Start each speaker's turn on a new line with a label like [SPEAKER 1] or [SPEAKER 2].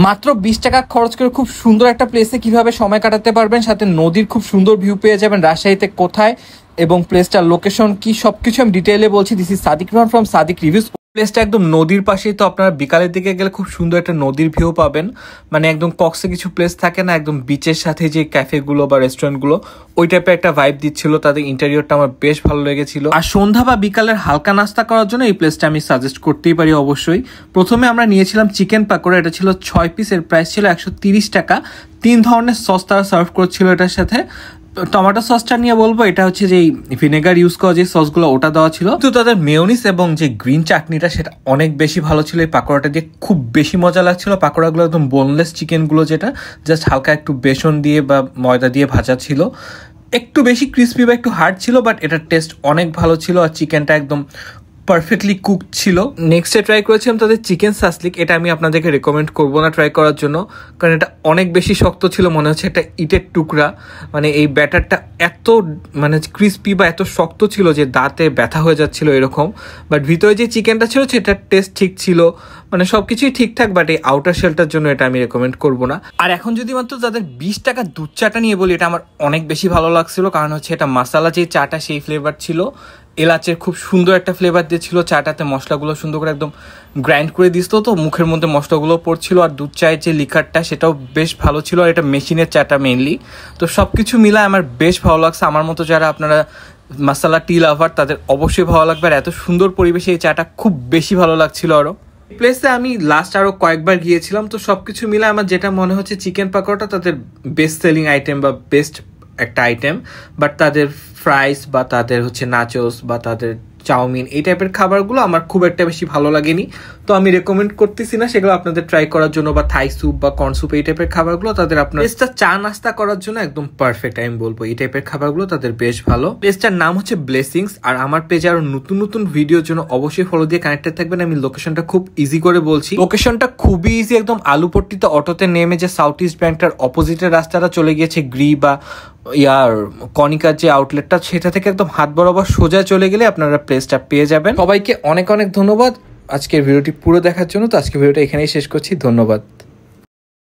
[SPEAKER 1] মাত্র 20 টাকা খরচ করে খুব সুন্দর একটা প্লেসে কিভাবে সময় কাটাতে পারবেন, সাথে নদীর খুব সুন্দর ভিউ পেয়ে যাবেন। রাজশাহীতে কোথায় এবং প্লেসটার লোকেশন কি সবকিছু আমি ডিটেইলে বলছি। This is Sadiq Rahman from Sadiq reviews. প্লেসটা একদম নদীর পাশেই, তো আপনারা বিকালের দিকে গেলে খুব সুন্দর একটা নদীর ভিউ পাবেন। মানে একদম কক্সে কিছু প্লেস থাকে না, একদম বিচের সাথে যে ক্যাফেগুলো বা রেস্টুরেন্টগুলো, ওই টাইপের একটা ভাইব দিচ্ছিল। তাদের ইন্টেরিয়রটা আমার বেশ ভালো লেগেছিল। আর সন্ধ্যা বা বিকালের হালকা নাস্তা করার জন্য এই প্লেসটা আমি সাজেস্ট করতেই পারি অবশ্যই। প্রথমে আমরা নিয়েছিলাম চিকেন পাকোড়া, এটা ছিল 6 পিস, এর প্রাইস ছিল 130 টাকা। 3 ধরনের সস তারা সার্ভ করছিল এটার সাথে। টমেটো সসটা নিয়ে বলবো, এটা হচ্ছে যে ভিনেগার ইউজ করা যে সসগুলো ওটা দেওয়া ছিল, কিন্তু তাদের মেয়োনিজ এবং যে গ্রিন চাটনিটা সেটা অনেক বেশি ভালো ছিল। এই পাকোড়াটা দিয়ে খুব বেশি মজা লাগছিল। পাকোড়াগুলো একদম বোনলেস চিকেনগুলো, যেটা জাস্ট হালকা একটু বেসন দিয়ে বা ময়দা দিয়ে ভাজা ছিল, একটু বেশি ক্রিস্পি বা একটু হার্ড ছিল, বাট এটার টেস্ট অনেক ভালো ছিল। আর চিকেনটা একদম পারফেক্টলি কুক ছিল। নেক্সটে ট্রাই করেছিলাম তাদের চিকেন সাসলিক। এটা আমি আপনাদেরকে রেকমেন্ড করবো না ট্রাই করার জন্য, কারণ এটা অনেক বেশি শক্ত ছিল, মনে হচ্ছে একটা ইটের টুকরা। মানে এই ব্যাটারটা এত মানে ক্রিস্পি বা এত শক্ত ছিল যে দাঁতে ব্যথা হয়ে যাচ্ছিল এরকম। বাট ভিতরে যে চিকেনটা ছিল সেটার টেস্ট ঠিক ছিল, মানে সব কিছুই ঠিকঠাক। বাট এই আউটার শেলটার জন্য এটা আমি রেকমেন্ড করবো না। আর এখন যদি মাত্র তাদের 20 টাকা দুধ চাটা নিয়ে বলি, এটা আমার অনেক বেশি ভালো লাগছিল, কারণ হচ্ছে এটা মশালা যে চাটা সেই ফ্লেভার ছিল, এলাচের খুব সুন্দর একটা ফ্লেভার দিয়েছিল চাটাতে। মশলাগুলো সুন্দর করে একদম গ্রাইন্ড করে দিত, তো মুখের মধ্যে মশলাগুলো পড়ছিল। আর দুধ চায়ের যে লিকারটা সেটাও বেশ ভালো ছিল, আর এটা মেশিনের চাটা মেইনলি। তো সব কিছু মিলায় আমার বেশ ভালো লাগছে। আমার মতো যারা আপনারা মশালা টি লাভার তাদের অবশ্যই ভালো লাগবে। আর এত সুন্দর পরিবেশে এই চাটা খুব বেশি ভালো লাগছিল। আরও প্লেসে আমি লাস্ট আরও কয়েকবার গিয়েছিলাম, তো সব কিছু মিলে আমার যেটা মনে হচ্ছে চিকেন পাকোড়াটা তাদের বেস্ট সেলিং আইটেম বা বেস্ট একটা আইটেম। বাট তাদের ফ্রাইস বা তাদের হচ্ছে নাচোস বা তাদের চাউমিন এই টাইপের খাবারগুলো আমার খুব একটা বেশি ভালো লাগেনি, তো আমি রেকমেন্ড করতেছি না সেগুলো আপনাদের ট্রাই করার জন্য। বা থাই স্যুপ বা কর্ন স্যুপ এই টাইপের খাবারগুলো তাদের আপনার প্লেসটা চা নাস্তা করার জন্য একদম পারফেক্ট আমি বলবো। এই টাইপের খাবারগুলো তাদের বেশ ভালো। প্লেসটার নাম হচ্ছে ব্লেসিংস। আর আমার পেজে আরো নতুন নতুন ভিডিওর জন্য অবশ্যই ফলো দিয়ে কানেক্টেড থাকবেন। আমি লোকেশনটা খুব ইজি করে বলছি। লোকেশনটা খুবই ইজি, একদম আলুপট্টিতে অটোতে নেমে যে সাউথ ইস্ট ব্যাংকটার অপোজিটের রাস্তাটা চলে গিয়েছে গ্রি বা ইয়ার কনিকার যে আউটলেটটা, সেটা থেকে একদম হাত বরাবর সোজা চলে গেলে আপনারা প্লেসটা পেয়ে যাবেন। সবাইকে অনেক অনেক ধন্যবাদ আজকের ভিডিওটি পুরো দেখার জন্য। তো আজকের ভিডিওটা এখানেই শেষ করছি, ধন্যবাদ।